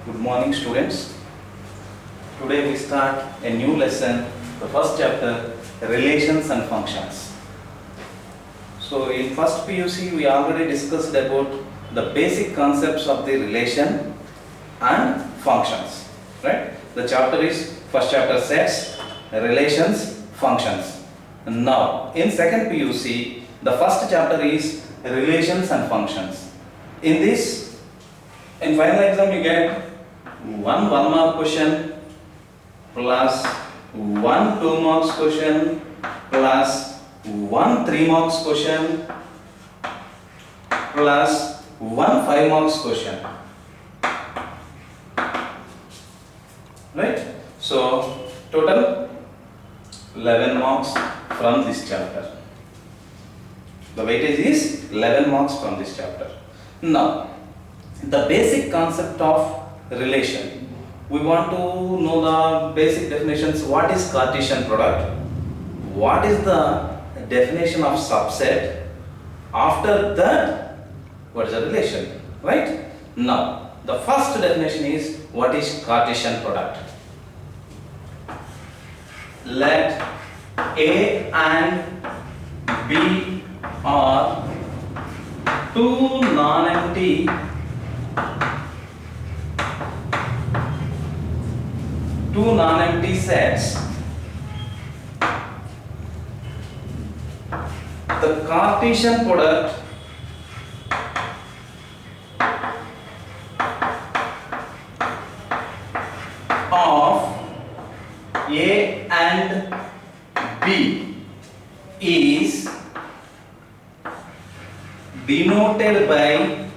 Good morning, students. Today we start a new lesson, the first chapter, relations and functions. So in first PUC we already discussed about the basic concepts of the relation and functions, right? The chapter is first chapter sets, relations, functions. Now in second PUC the first chapter is relations and functions. In this, in final exam you get one mark question plus one 2 marks question plus one 3 marks question plus one 5 marks question, right? So total 11 marks from this chapter. The weightage is 11 marks from this chapter. Now the basic concept of relation, we want to know the basic definitions. What is Cartesian product? What is the definition of subset? After that, what is a relation, right? Now the first definition is, what is Cartesian product? Let A and B are two non-empty sets. The Cartesian product of A and B is denoted by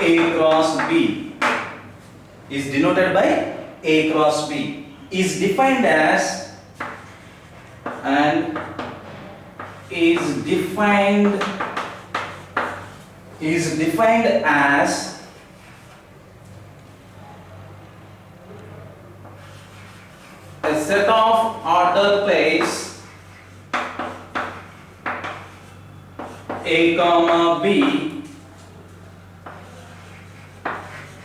A cross B. Is denoted by A cross B. Is defined as a set of order pairs A comma B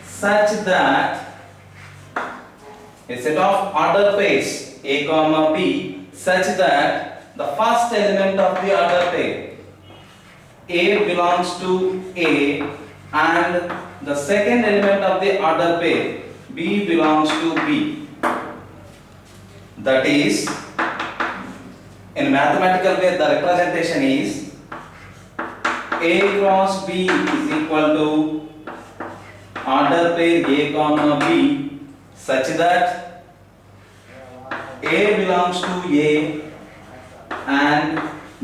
such that a set of order pairs A comma B such that the first element of the order pair A belongs to A and the second element of the order pair B belongs to B. That is, in mathematical way the representation is A cross B is equal to order pair A comma B such that A belongs to A and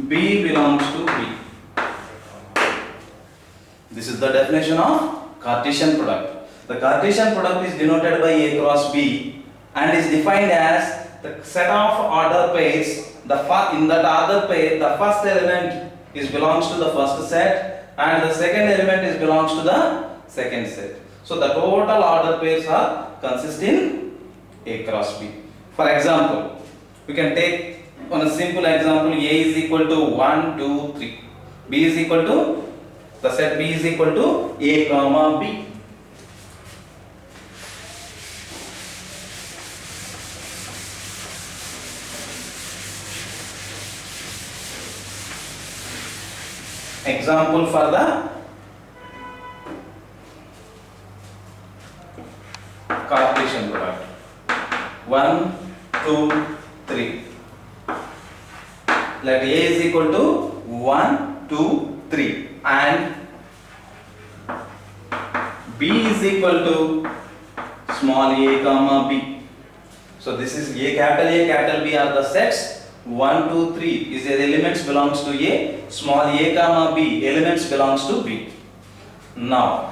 B belongs to B. This is the definition of Cartesian product. The Cartesian product is denoted by A cross B and is defined as the set of order pairs. In that order pair, the first element belongs to the first set and the second element belongs to the second set. So the total order pairs consist in A cross B. For example, we can take on a simple example, A is equal to 1, 2, 3. B is equal to, the set B is equal to A comma B. Example for the Cartesian product. 1, 2, 3. Let A is equal to 1, 2, 3 and B is equal to small a comma B. So this is A, capital B are the sets. 1, 2, 3 is the elements belongs to A, small a comma B elements belongs to B. Now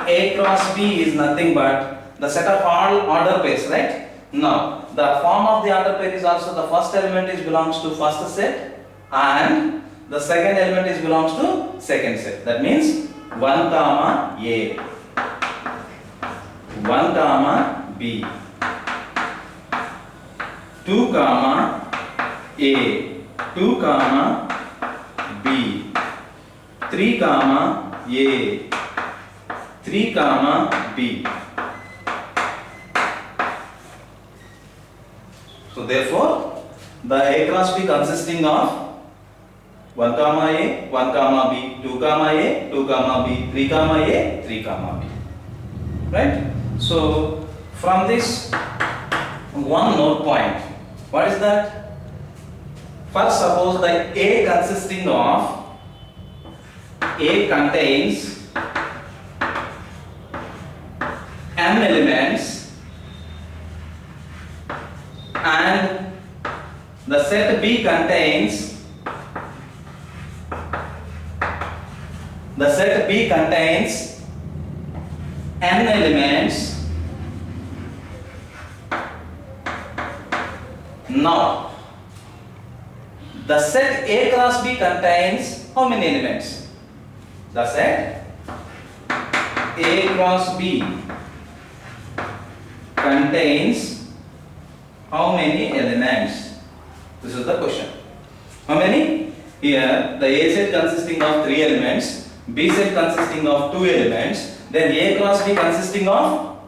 A cross B is nothing but the set of all order pairs, right? Now the form of the order pair is also the first element belongs to first set and the second element belongs to second set. That means 1 comma A, 1 comma B, 2 comma A, 2 comma B, 3 comma A, 3 comma B. So therefore, the A cross B consisting of 1 comma A, 1 comma B, 2 comma A, 2 comma B, 3 comma A, 3 comma B. Right? So from this one note point, what is that? First, suppose that A consisting of A contains m elements and the set B contains n elements. Now the set A cross B contains how many elements? The set A cross B contains how many elements? This is the question. How many? Here the A set consisting of 3 elements, B set consisting of 2 elements, then A cross B consisting of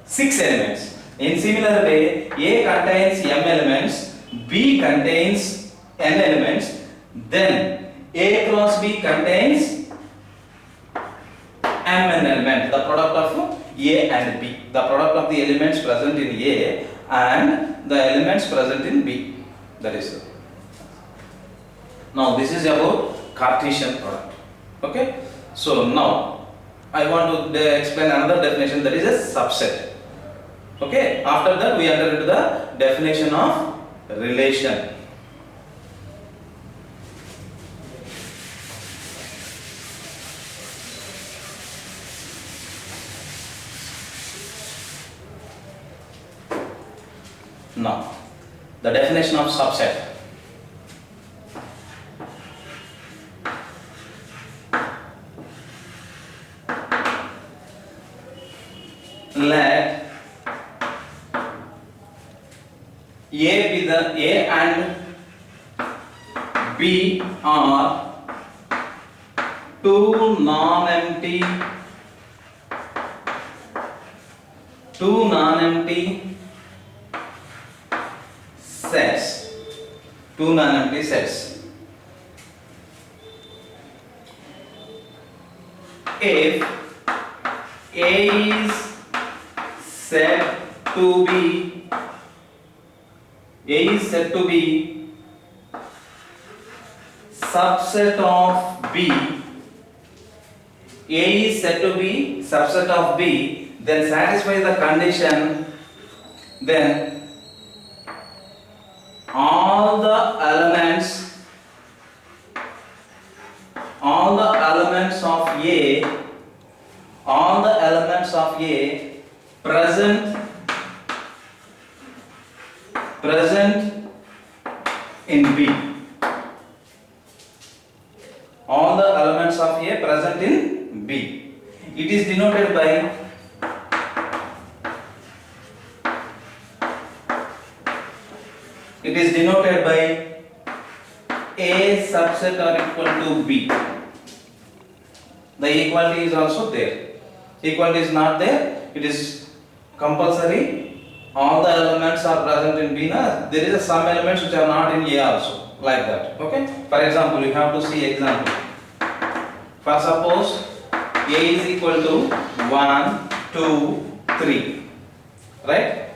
6 elements. In similar way, A contains m elements, B contains n elements, then A cross B contains mn element, the product of A and B, the product of the elements present in A and the elements present in B. That is it. Now this is about Cartesian product. Okay. So now I want to explain another definition, that is a subset. Okay. After that we enter into the definition of relation. Now, the definition of subset. Let A be the A and B are two non-empty sets. Two non-empty sets. If A is said to be subset of B, A is said to be subset of B, then satisfy the condition, then all the elements of A present in B. All the elements of A present in B. It is denoted by A subset or equal to B. The equality is also there. Equality is not there. It is compulsory. All the elements are present in B. There is some elements which are not in A also. Like that. Okay. For example, you have to see example. For suppose A is equal to 1, 2, 3. Right?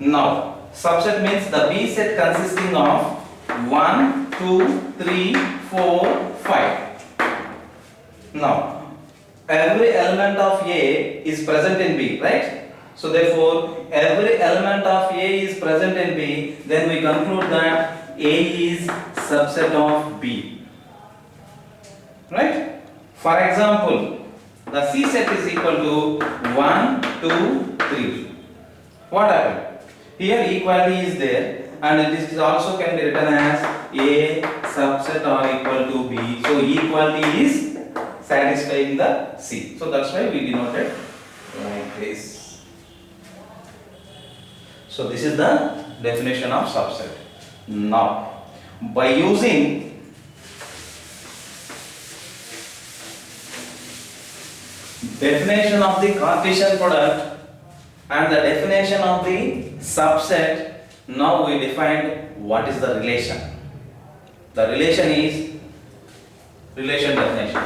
Now, subset means the B set consisting of 1, 2, 3, 4, 5. Now, every element of A is present in B, right? So therefore, every element of A is present in B, then we conclude that A is subset of B. Right? For example, the C set is equal to 1, 2, 3. What happened? Here equality is there and it is also can be written as A subset or equal to B. So equality is satisfying the C. So that's why we denoted like this. So this is the definition of subset. Now, by using definition of the Cartesian product and the definition of the subset. Now we defined what is the relation. The relation is relation definition.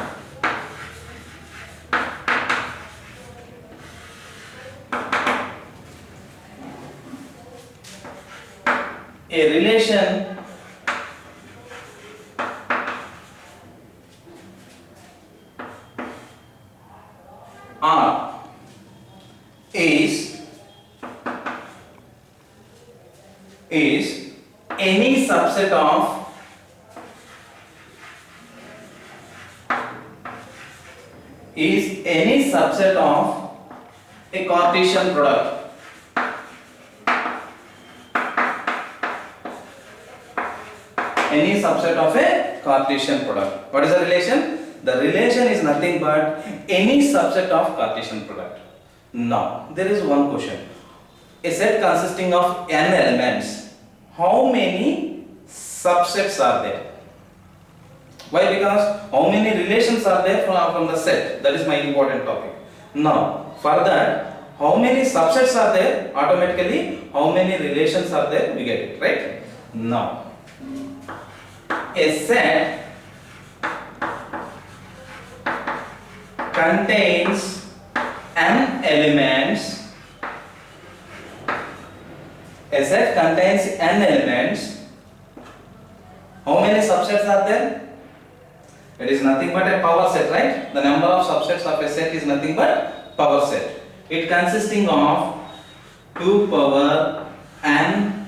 A relation R is any subset of a Cartesian product. Any subset of a Cartesian product. What is the relation? The relation is nothing but any subset of Cartesian product. Now, there is one question. A set consisting of n elements, how many subsets are there? Why? Because how many relations are there from the set? That is my important topic. Now, for that, how many subsets are there? Automatically, how many relations are there? We get it, right? Now, a set contains n elements. A set contains n elements. How many subsets are there? It is nothing but a power set, right? The number of subsets of a set is nothing but power set. It consisting of 2 power n.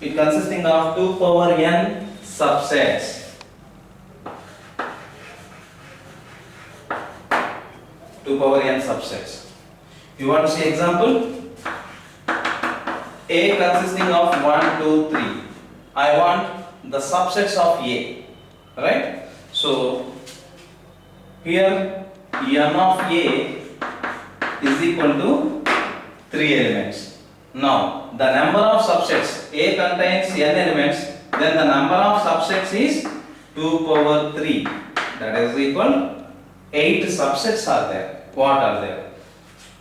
It consisting of 2 power n subsets. 2 power n subsets. You want to see example? A consisting of 1, 2, 3. I want the subsets of A, right? So here n of A is equal to 3 elements. Now the number of subsets, A contains n elements, then the number of subsets is 2 power 3. That is equal 8 subsets are there. What are there?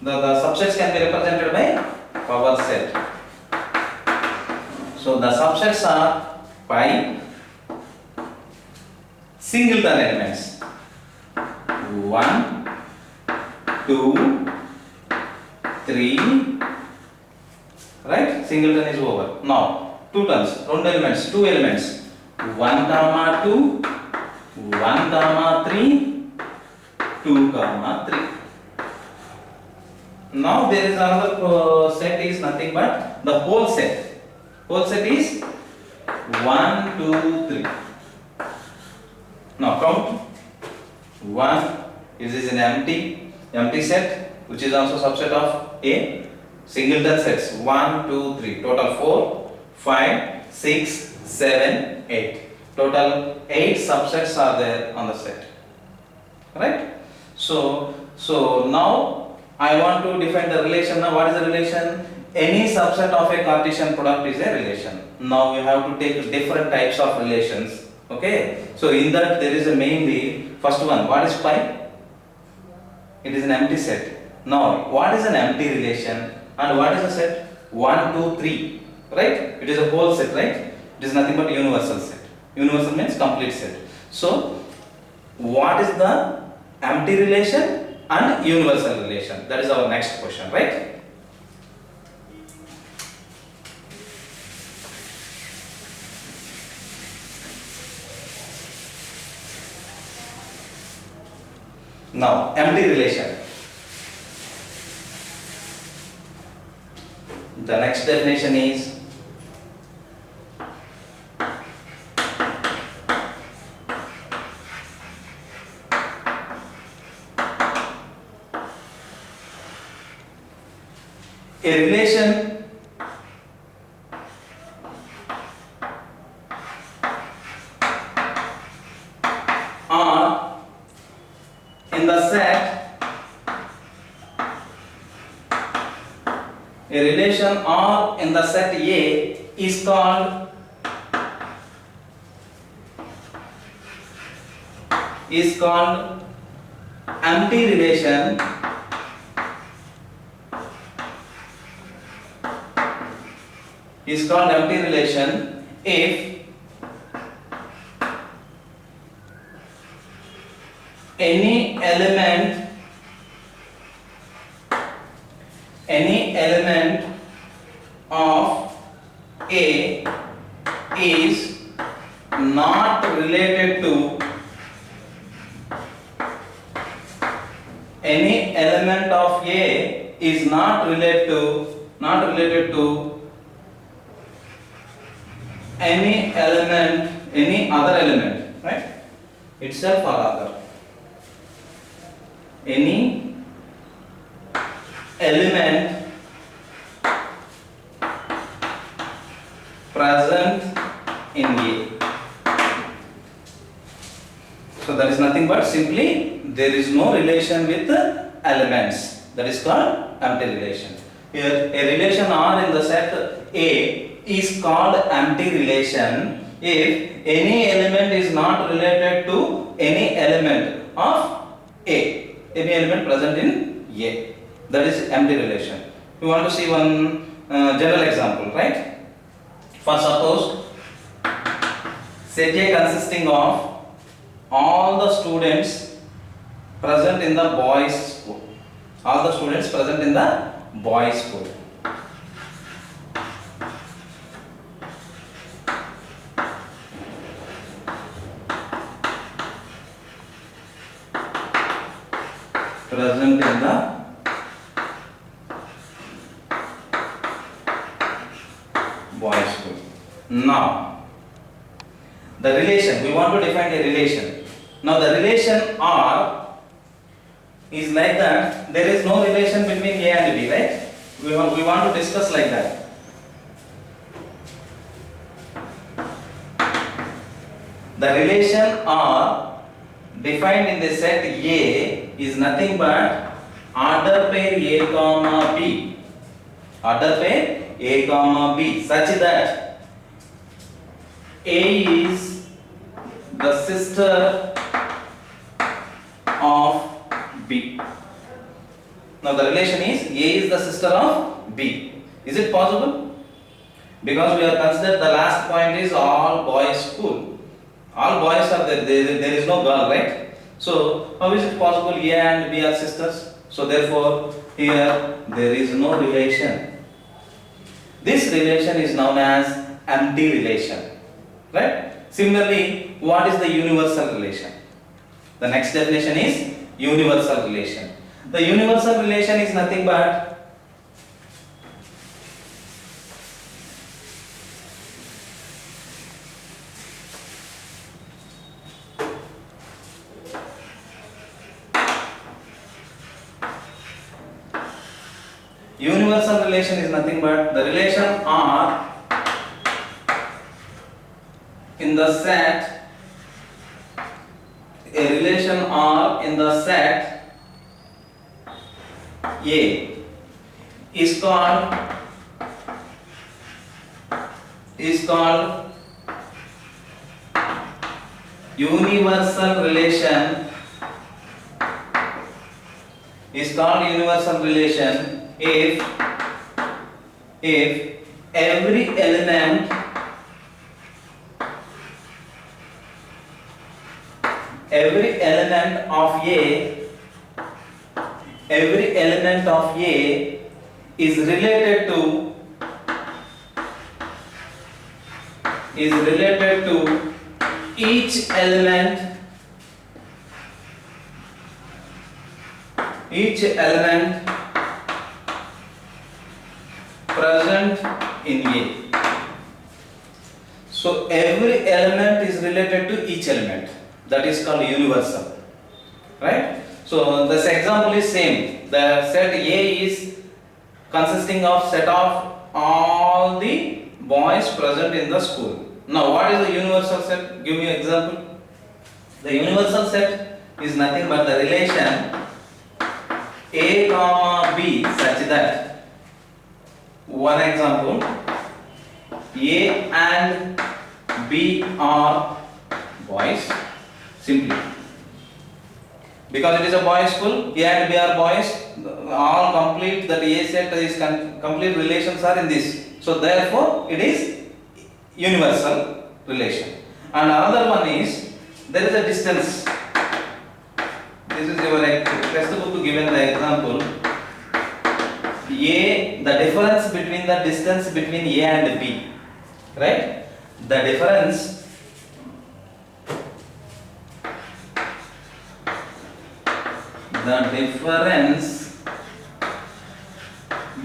The subsets can be represented by power set. So the subsets are by singleton elements. 1, 2, 3, right? Singleton is over. Now, 2 elements, 2 elements. 1, 2, 1, 3, 2, 3. Now there is another set is nothing but the whole set. Whole set is 1, 2, 3. Now count. 1 is an empty set which is also subset of A. Singleton sets 1, 2, 3. Total 4, 5, 6, 7, 8. Total 8 subsets are there on the set. Right? So now I want to define the relation. Now what is the relation? Any subset of a Cartesian product is a relation. Now we have to take different types of relations. Okay. So in that there is a mainly first one. What is pi? It is an empty set. Now what is an empty relation and what is a set? 1, 2, 3. Right? It is a whole set, right? It is nothing but universal set. Universal means complete set. So what is the empty relation and universal relation? That is our next question, right? Now, empty relation. The next definition is a relation R in the set, a relation R in the set A is called empty relation is called empty relation if any element of A is not related to any element of A is not related to any other element, right? Itself or other. Any element present in A. So that is nothing but simply there is no relation with the elements. That is called empty relation. Here a relation R in the set A is called empty relation if any element is not related to any element of A. Any element present in A. That is empty relation. We want to see one general example, right? For suppose set A consisting of all the students present in the boys school. All the students present in the boys school. Present in the boys school. Now, the relation, we want to define a relation. Now, the relation R is like that. There is no relation between A and B, right? We want to discuss like that. The relation R defined in the set A is nothing but order pair A comma B. Order pair A comma B such that A is the sister of B. Now the relation is A is the sister of B. Is it possible? Because we have considered the last point is all boys school. All boys are there. There is no girl, right? So how is it possible A and B are sisters? So therefore here there is no relation. This relation is known as empty relation, right? Similarly, what is the universal relation? The next definition is universal relation. The universal relation is nothing but the relation R in the set, a relation R in the set A is called universal relation, if every element of A is related to each element present in A. So every element is related to each element. That is called universal, right? So this example is same. The set A is consisting of set of all the boys present in the school. Now what is the universal set? Give me an example. The universal set is nothing but the relation A comma B such that, one example, A and B are boys. Simply Because it is a boys school, A and B are boys, all complete, that A set is complete relations are in this. So therefore it is universal relation. And another one is, there is a distance. This is your textbook given the example. A, the difference between the distance between A and B, right? The difference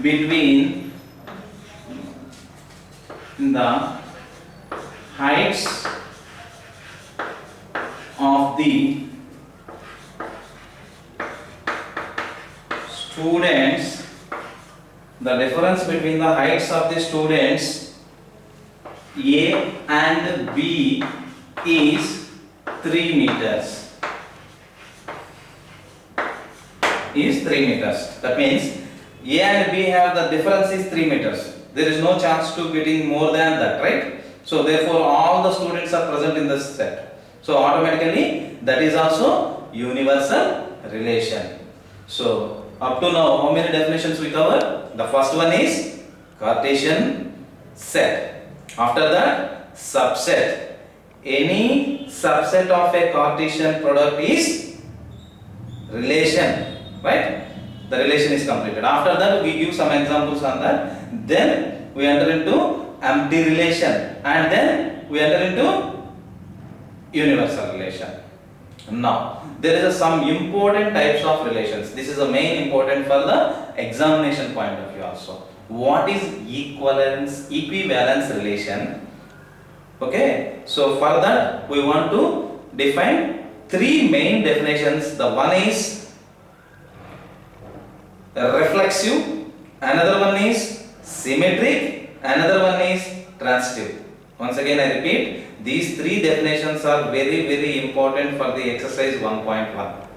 between the heights of the students, the difference between the heights of the students A and B is 3 meters. Is 3 meters. That means A and B have the difference is 3 meters. There is no chance to getting more than that, right? So therefore all the students are present in this set. So automatically that is also universal relation. So up to now how many definitions we cover? The first one is Cartesian set. After that, subset. Any subset of a Cartesian product is relation, right? The relation is completed. After that, we give some examples on that. Then we enter into empty relation, and then we enter into universal relation. Now, there is some important types of relations. This is the main important for the examination point of view also. What is equivalence relation? Okay, so for that we want to define 3 main definitions. The one is reflexive, another one is symmetric, another one is transitive. Once again I repeat, these 3 definitions are very important for the exercise 1.1.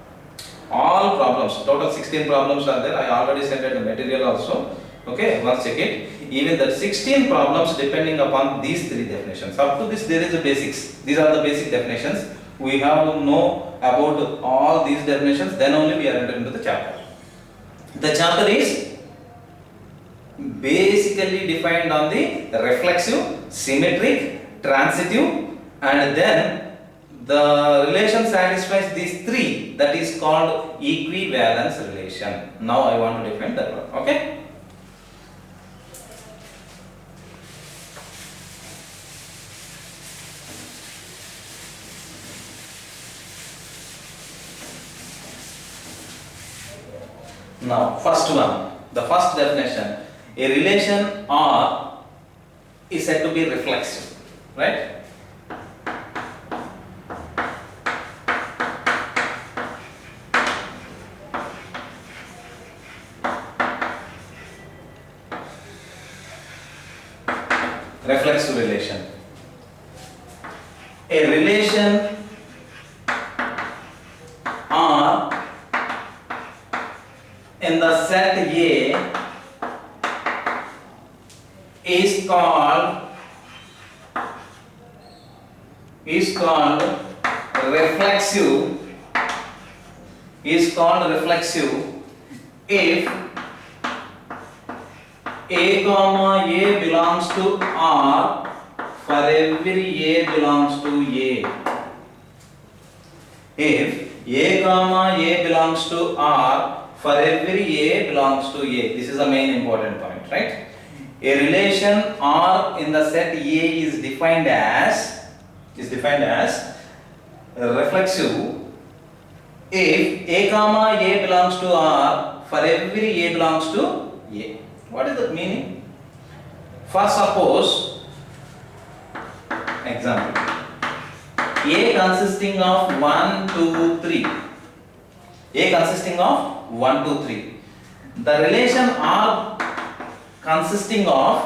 All problems, total 16 problems are there. I already sent the material also. Okay, once check it. Even the 16 problems depending upon these 3 definitions. Up to this there is a basics. These are the basic definitions. We have to know about all these definitions, then only we are entering into the chapter. The chapter is basically defined on the reflexive, symmetric, transitive, and then the relation satisfies these 3, that is called equivalence relation. Now I want to define that one. Okay. Now, first one, the first definition, a relation R is said to be reflexive, right? Reflexive relation. A relation R in the set A is called reflexive, if A comma A belongs to R for every A belongs to A. If A comma A belongs to R for every A belongs to A. This is the main important point, right? A relation R in the set A is defined as reflexive if A comma A belongs to R for every A belongs to A. What is the meaning? First, suppose example A consisting of 1, 2, 3. A consisting of 1, 2, 3. The relation R consisting of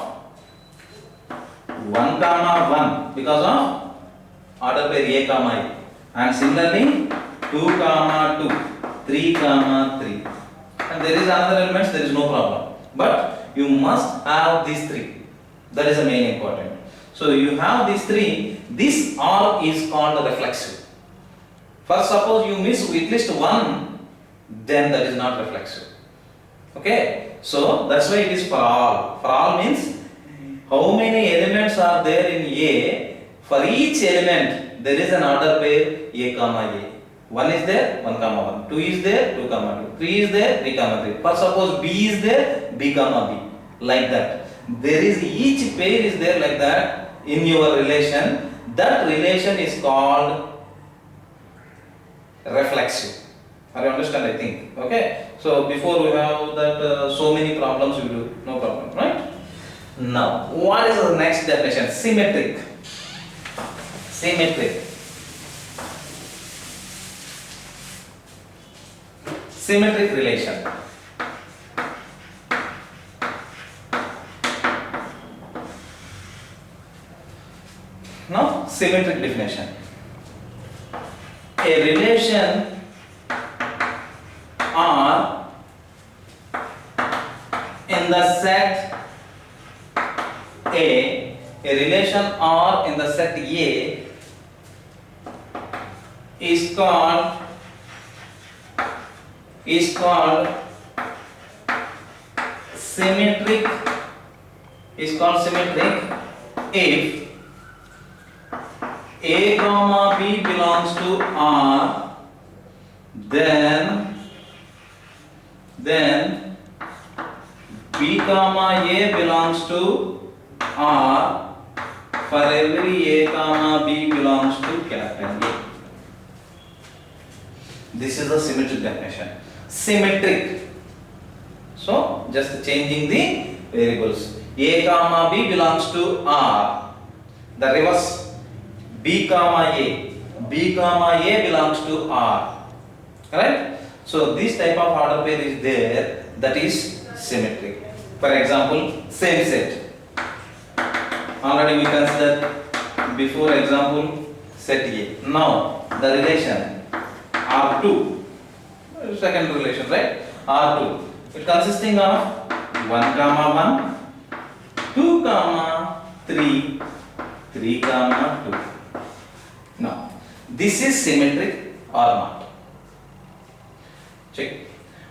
1 comma 1 because of order pair A comma I, and similarly 2 comma 2, 3 comma 3, and there is another elements, there is no problem, but you must have these 3. That is the main important. So you have these 3. This R is called reflexive. First, suppose you miss at least one, then that is not reflexive. Okay, so that's why it is for all. For all means how many elements are there in A. For each element there is an order pair A comma A. 1 is there, 1 comma 1. 2 is there, 2 comma 2. 3 is there, 3 comma 3. For suppose B is there, B comma B. Like that. There is each pair is there like that in your relation. That relation is called reflexive. Are you understand? I think. Okay. So before we have that so many problems we do. No problem, right? Now, what is the next definition? Symmetric. Symmetric. Symmetric relation. Now, symmetric definition. A relation R in the set A, relation R in the set A is called symmetric. Is called symmetric if A comma B belongs to R, then B comma A belongs to R for every A comma B belongs to capital A. This is the symmetric definition. Symmetric. So just changing the variables. A comma B belongs to R. The reverse. B comma A. B comma A belongs to R. Right? So this type of order pair is there, that is symmetric. For example, same set. Already we considered before example set A. Now the relation R2, second relation, right? R2. It consisting of 1 comma 1, 2 comma 3, 3 comma 2. Now this is symmetric or not? Check.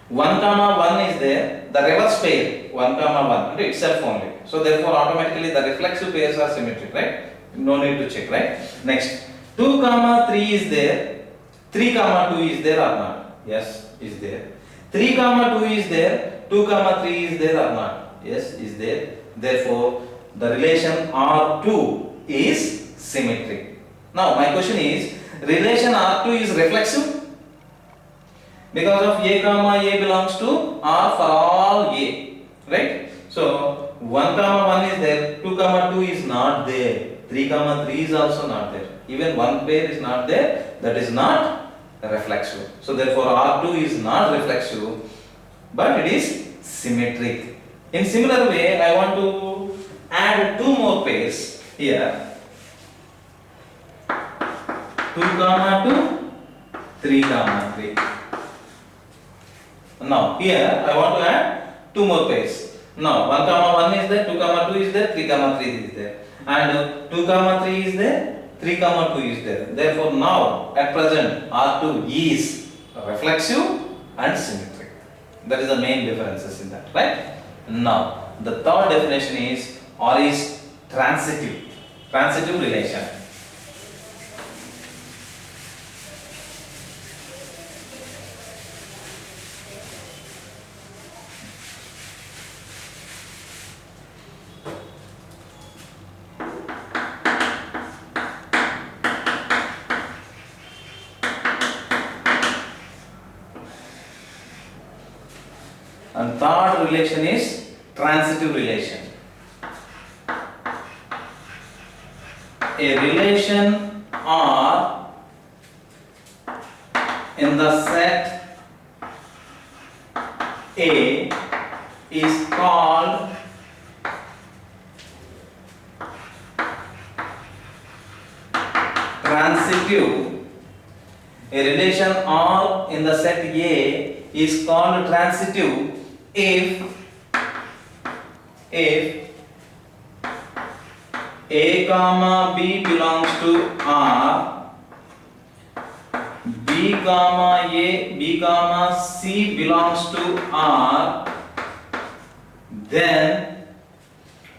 1 comma 1 is there, the reverse pair 1 comma 1 itself only. So therefore automatically the reflexive pairs are symmetric, right? No need to check, right? Next, 2 comma 3 is there, 3 comma 2 is there or not? Yes, is there. 3 comma 2 is there, 2 comma 3 is there or not? Yes, is there. Therefore the relation R2 is symmetric. Now my question is, relation R2 is reflexive? Because of A comma A belongs to R for all A, right? So 1 comma 1 is there, 2 comma 2 is not there, 3 comma 3 is also not there. Even one pair is not there, that is not reflexive. So therefore R2 is not reflexive, but it is symmetric. In similar way, I want to add 2 more pairs here. 2 comma 2, 3 comma 3. Now here I want to add 2 more pairs. Now 1 comma 1 is there, 2 comma 2 is there, 3 comma 3 is there, and 2 comma 3 is there, 3 comma 2 is there. Therefore now at present R2 is reflexive and symmetric. That is the main differences in that, right? Now the third definition is R is transitive. Transitive relation. And third relation is transitive relation. A relation R in the set A is called transitive. A relation R in the set A is called transitive if A comma B belongs to R, comma A, B comma C belongs to R, then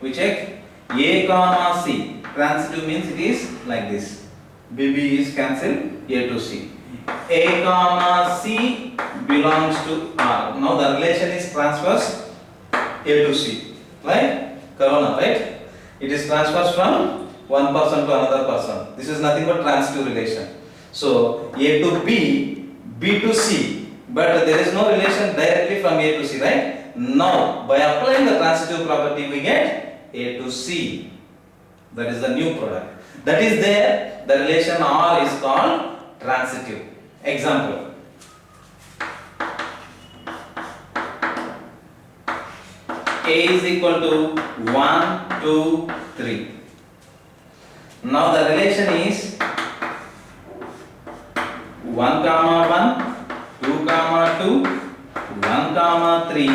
we check A comma C. Transitive means it is like this. BB is cancelled, A to C. A comma C belongs to R. Now the relation is transfers A to C, right? Corona, right? It is transfers from one person to another person. This is nothing but transitive relation. So A to B, B to C, but there is no relation directly from A to C, right? Now by applying the transitive property we get A to C. That is the new product. That is there, the relation R is called transitive. Example. A is equal to 1, 2, 3. Now the relation is 1 comma 1, 2 comma 2, 1 comma 3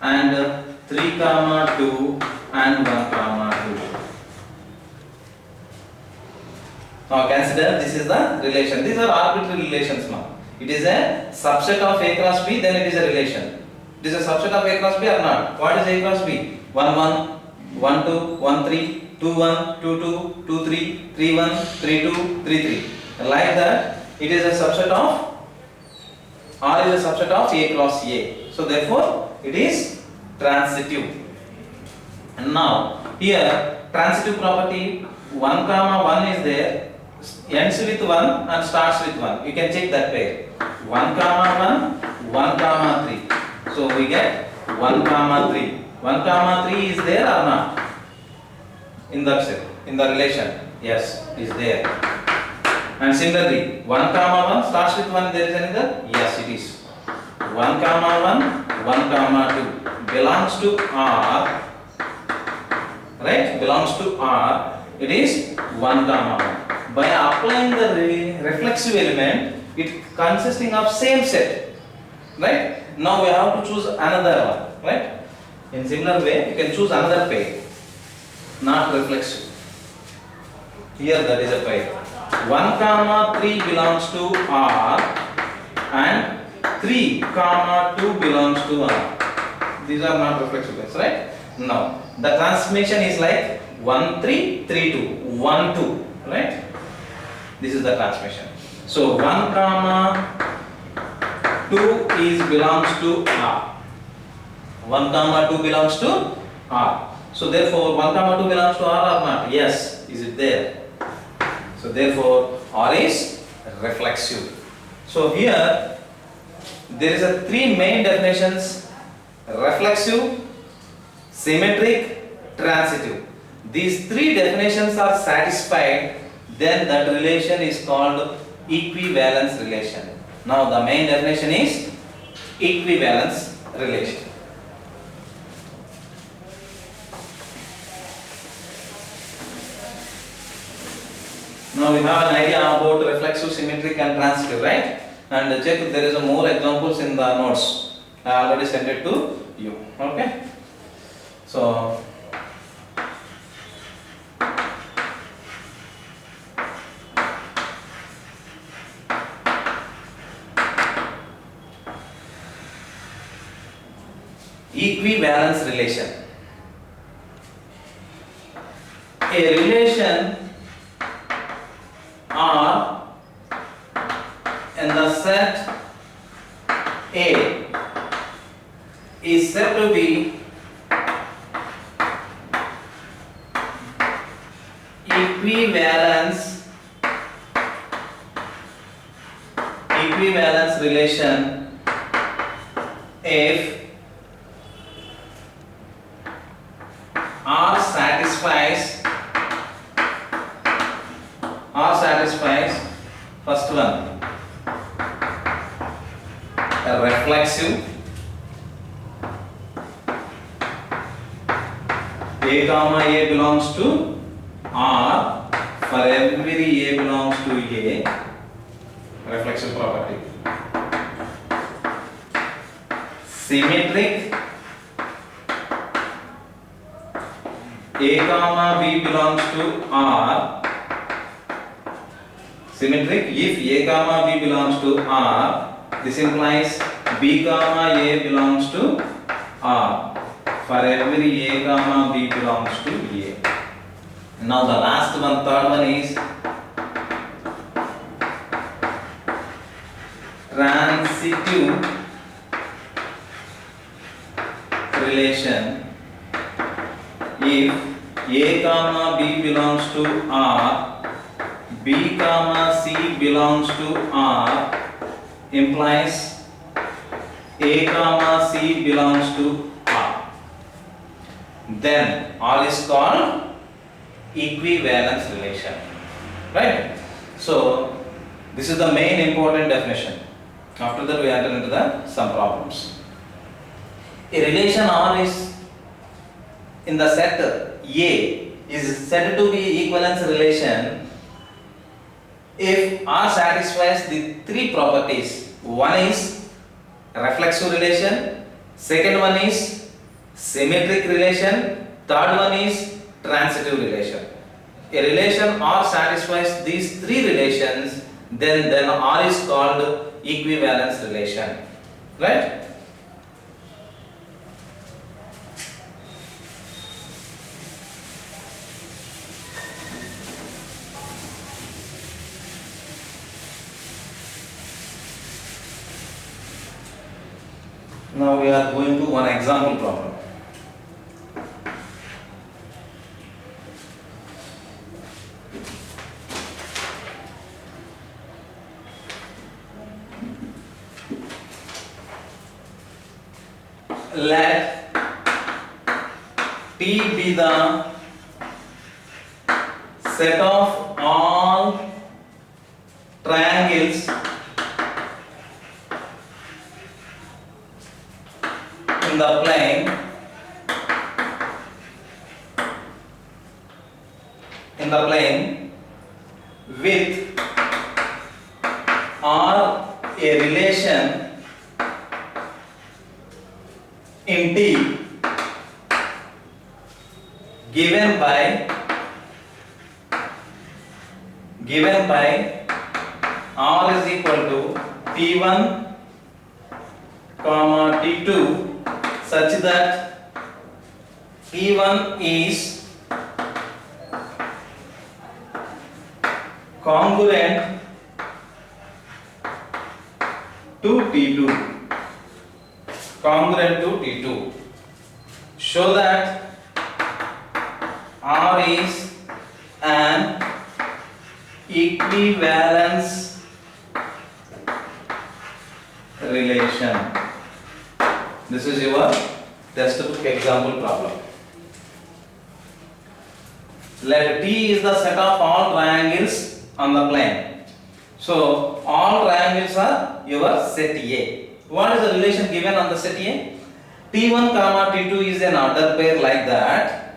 and 3 comma 2 and 1 comma 2. Now consider this is the relation. These are arbitrary relations now. It is a subset of A cross B, then it is a relation. It is a subset of A cross B or not? What is A cross B? 1 1, 1 2, 1 3, 2 1, 2 2, 2 3, 3 1, 3 2, 3 3. Like that, it is a subset of R is a subset of A cross A. So therefore, it is transitive. And now here transitive property 1 comma 1 is there. Ends with 1 and starts with 1. You can check that pair. 1 comma 1, 1 comma 3. So we get 1 comma 3. 1 comma 3 is there or not? In that set, in the relation. Yes, is there. And similarly, 1 comma 1 starts with 1. There is another? Yes, it is. 1 comma 1, 1 comma 2 belongs to R. Right? Belongs to R. It is 1 comma 1. By applying the reflexive element, it consisting of same set, right? Now we have to choose another one, right? In similar way, you can choose another pair, not reflexive. Here that is a pair. 1 comma 3 belongs to R and 3 comma 2 belongs to R. These are not reflexive pairs, right? Now the transformation is like 1 3 3 2 1 2, right? This is the transmission. So 1 comma 2 is belongs to R. 1 comma 2 belongs to R. So therefore 1 comma 2 belongs to R or not? Yes. Is it there? So therefore R is reflexive. So here there is a 3 main definitions: reflexive, symmetric, transitive. These 3 definitions are satisfied, then that relation is called equivalence relation. Now the main definition is equivalence relation. Now we have an idea about reflexive, symmetric and transitive, right? And check there is more examples in the notes. I already sent it to you. Okay? So equivalence relation. A relation R in the set A is said to be equivalence relation if R satisfies first one, a reflexive, A comma A belongs to R, for every A belongs to A, reflexive property. Symmetric, A comma B belongs to R, Symmetric if A comma B belongs to R, this implies B comma A belongs to R for every A comma B belongs to A. Now the last one, third one is transitive relation if A comma B belongs to R, B comma C belongs to R implies A comma C belongs to R. Then R is called equivalence relation, right? So this is the main important definition. After that we enter into some problems. A relation R is in the set A is said to be equivalence relation if R satisfies the three properties. One is reflexive relation, second one is symmetric relation, third one is transitive relation. A relation R satisfies these three relations, then R is called equivalence relation, right? Now we are going to one example problem. Let T be the set of all triangles in the plane with R a relation in T given by R is equal to T1 comma T2 such that T1 is congruent to T2, show that R is an equivalence relation. This is your textbook example problem. Let T is the set of all triangles on the plane. So all triangles are your set A. What is the relation given on the set A? T1 comma T2 is an order pair like that.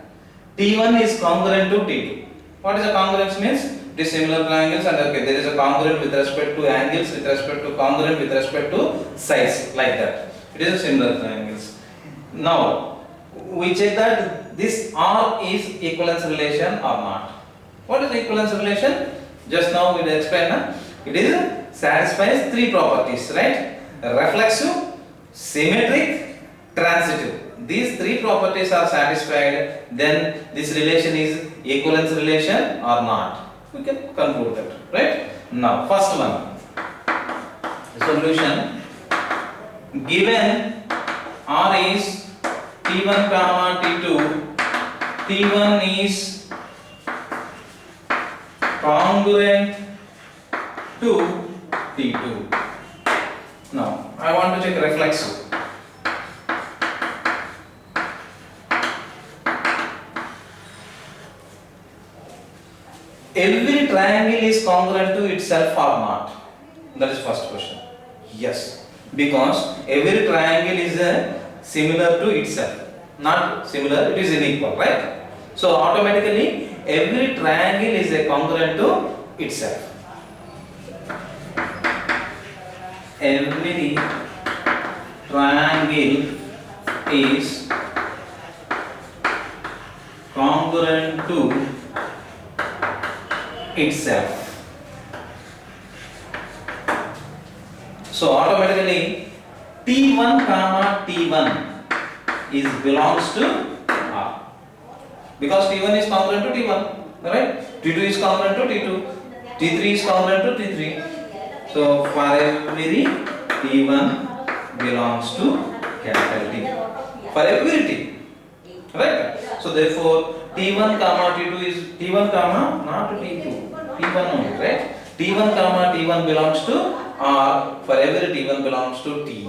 T1 is congruent to T2. What is a congruence means? It is similar triangles and okay, there is a congruent with respect to angles, with respect to congruent with respect to sides like that. It is a similar triangles. Now we check that this R is equivalence relation or not. What is equivalence relation? Just now we will explain. It is satisfies three properties, right? Reflexive, symmetric, transitive. These three properties are satisfied, then this relation is equivalence relation or not. We can conclude that, right? Now first one, solution. Given R is T1 comma T2, T1 is congruent to T2. Now I want to check reflexive. Every triangle is congruent to itself or not? That is first question. Yes, because every triangle is similar to itself. Not similar, it is unequal, right? So automatically every triangle is congruent to itself. Every triangle is congruent to itself. So automatically T1 comma T1 is belongs to R, because T1 is congruent to T1, right? T2 is congruent to T2, T3 is congruent to T3. So for every T1 belongs to capital T. For every T, right? So therefore T1 comma T2 is T1 comma not T2, T1 only, right? T1 comma T1 belongs to R, for every T1 belongs to T.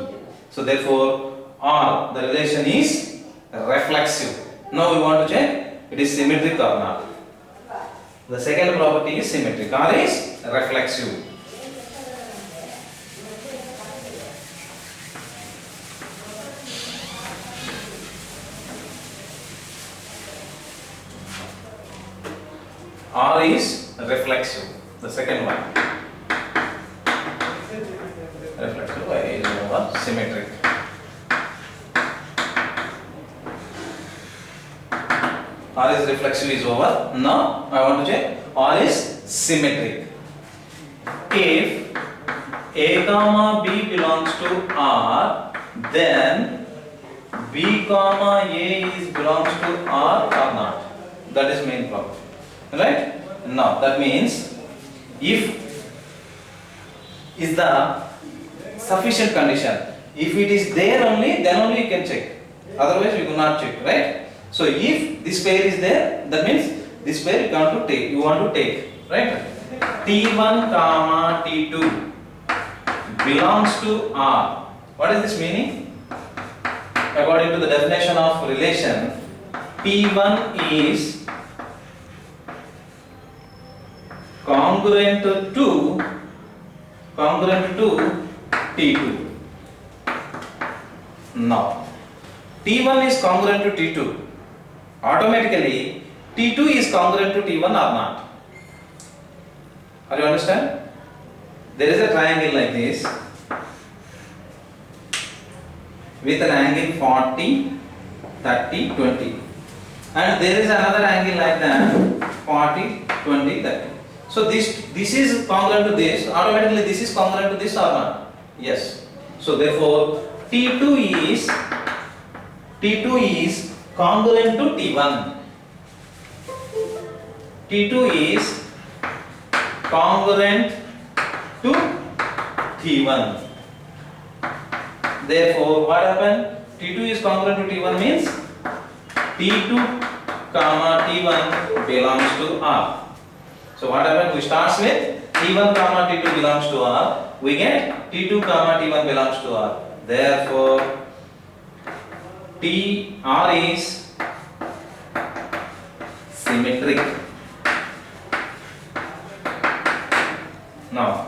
So therefore R, the relation is reflexive. Now we want to check it is symmetric or not. The second property is symmetric. R is reflexive. R is reflexive. The second one. Reflexive is over symmetric. R is reflexive is over. Now I want to check R is symmetric. If A comma B belongs to R, then B comma A is belongs to R or not. That is main problem. Right? Now that means if is the sufficient condition. If it is there only, then only you can check. Otherwise you will not check, right? So if this pair is there, that means this pair you want to take, right? T1 comma T2 belongs to R. What is this meaning? According to the definition of relation, T1 is congruent to T2. Now T1 is congruent to T2. Automatically T2 is congruent to T1 or not. Are you understand? There is a triangle like this with an angle 40, 30, 20, and there is another angle like that 40, 20, 30. So this is congruent to this. Automatically this is congruent to this or not? Yes. So therefore T2 is congruent to T1. T2 is congruent to T1. Therefore, what happened? T2 is congruent to T1 means T2 comma T1 belongs to R. So what happened? We start with T1 comma T2 belongs to R. We get T2 comma T1 belongs to R. Therefore, R is symmetric. Now,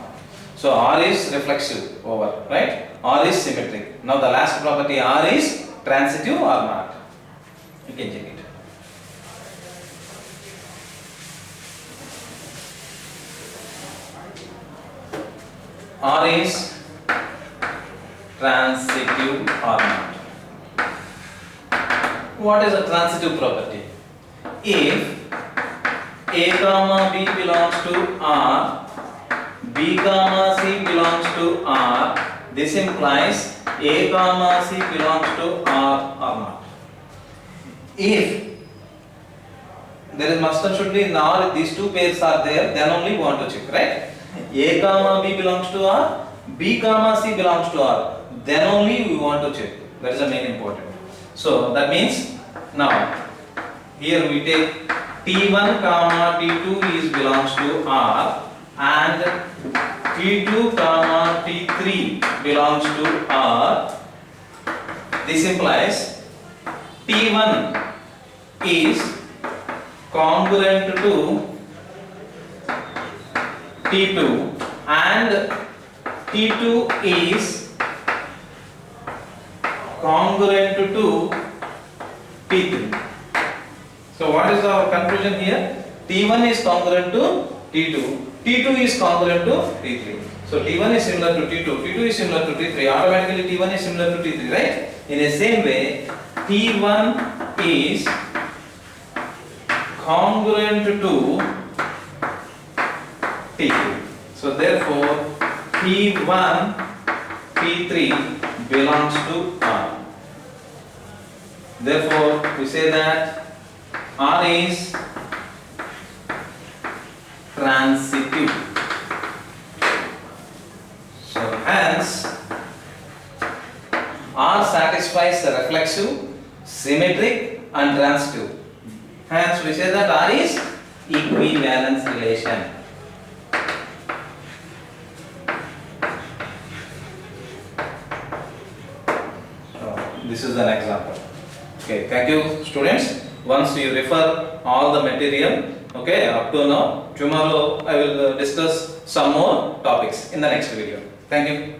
so R is reflexive over, right? R is symmetric. Now the last property, R is transitive or not. You can check it. R is transitive or not. What is a transitive property? If A comma B belongs to R, B comma C belongs to R, this implies A comma C belongs to R or not. If there is must and should be in R, these two pairs are there, then only we want to check, right? A comma B belongs to R, B comma C belongs to R, then only we want to check. That is the main important. So that means now here we take T1 comma T2 is belongs to R and T2 comma T3 belongs to R. This implies T1 is congruent to T2 and T2 is congruent to T3. So what is our conclusion here? T1 is congruent to T2, T2 is congruent to T3. So T1 is similar to T2, T2 is similar to T3, automatically T1 is similar to T3, right? In the same way, T1 is congruent to T2. So therefore, T1 P3 belongs to R. Therefore, we say that R is transitive. So hence R satisfies the reflexive, symmetric and transitive. Hence we say that R is equivalence relation. This is an example. Okay, thank you students. Once you refer all the material, okay, up to now, tomorrow I will discuss some more topics in the next video. Thank you.